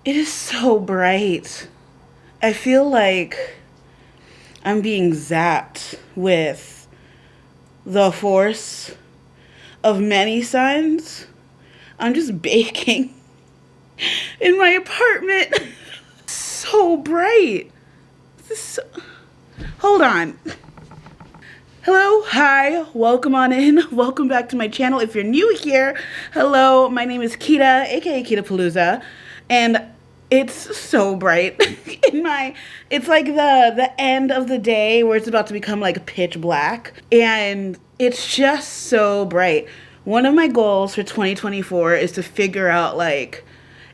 It is so bright. I feel like I'm being zapped with the force of many suns. I'm just baking in my apartment. So bright. This is so... Hold on. Hello, hi, welcome on in. Welcome back to my channel. If you're new here, hello, my name is Kita, aka Kita Palooza, and it's so bright it's like the end of the day where it's about to become like pitch black, and it's just so bright. One of my goals for 2024 is to figure out like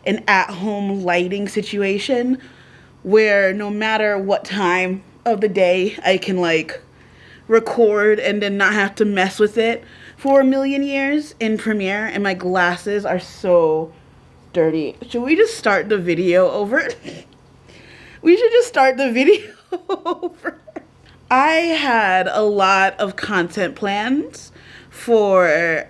an at-home lighting situation where no matter what time of the day I can like record and then not have to mess with it for a million years in Premiere. And my glasses are so dirty. Should we just start the video over? We should just start the video over. I had a lot of content plans for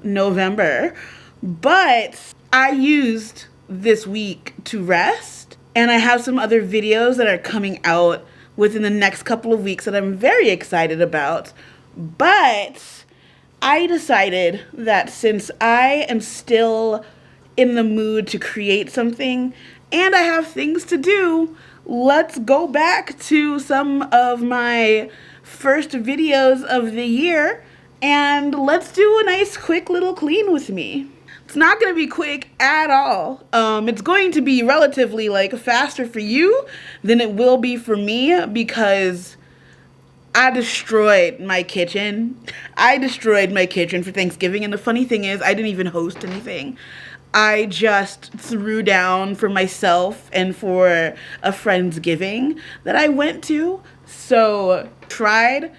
November, but I used this week to rest, and I have some other videos that are coming out within the next couple of weeks that I'm very excited about. But I decided that since I am still in the mood to create something and I have things to do, let's go back to some of my first videos of the year and let's do a nice quick little clean with me. It's not going to be quick at all. It's going to be relatively like faster for you than it will be for me because I destroyed my kitchen. I destroyed my kitchen for Thanksgiving, and the funny thing is I didn't even host anything. I just threw down for myself and for a Friendsgiving that I went to. So tried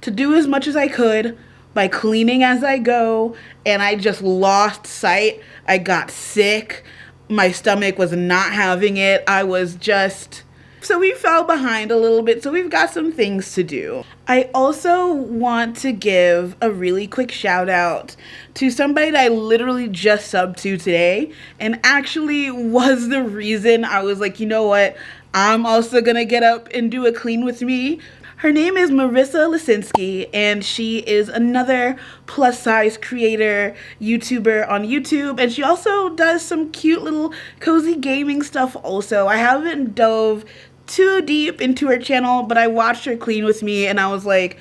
to do as much as I could by cleaning as I go, and I just lost sight. I got sick. My stomach was not having it. I was just... So we fell behind a little bit, so we've got some things to do. I also want to give a really quick shout out to somebody that I literally just subbed to today and actually was the reason I was like, you know what? I'm also gonna get up and do a clean with me. Her name is Marissa Lisinski, and she is another plus size creator, YouTuber on YouTube, and she also does some cute little cozy gaming stuff also. I haven't dove too deep into her channel, but I watched her clean with me and I was like,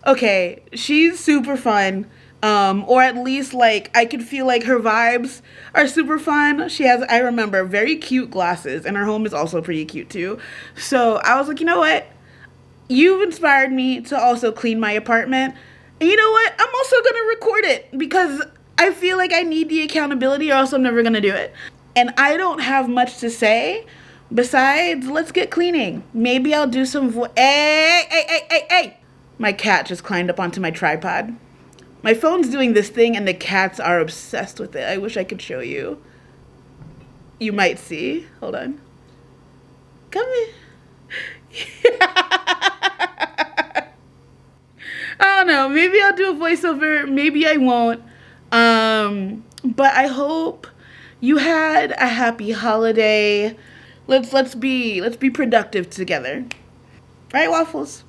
okay, she's super fun. Or at least like I could feel like her vibes are super fun. She has, I remember, very cute glasses, and her home is also pretty cute too. So I was like, you know what? You've inspired me to also clean my apartment. And you know what? I'm also going to record it because I feel like I need the accountability or else I'm never going to do it. And I don't have much to say besides, let's get cleaning. Maybe I'll do some hey. My cat just climbed up onto my tripod. My phone's doing this thing and the cats are obsessed with it. I wish I could show you. You might see. Hold on. Come here. I don't know. Maybe I'll do a voiceover. Maybe I won't. But I hope you had a happy holiday. Let's be productive together. Right, Waffles?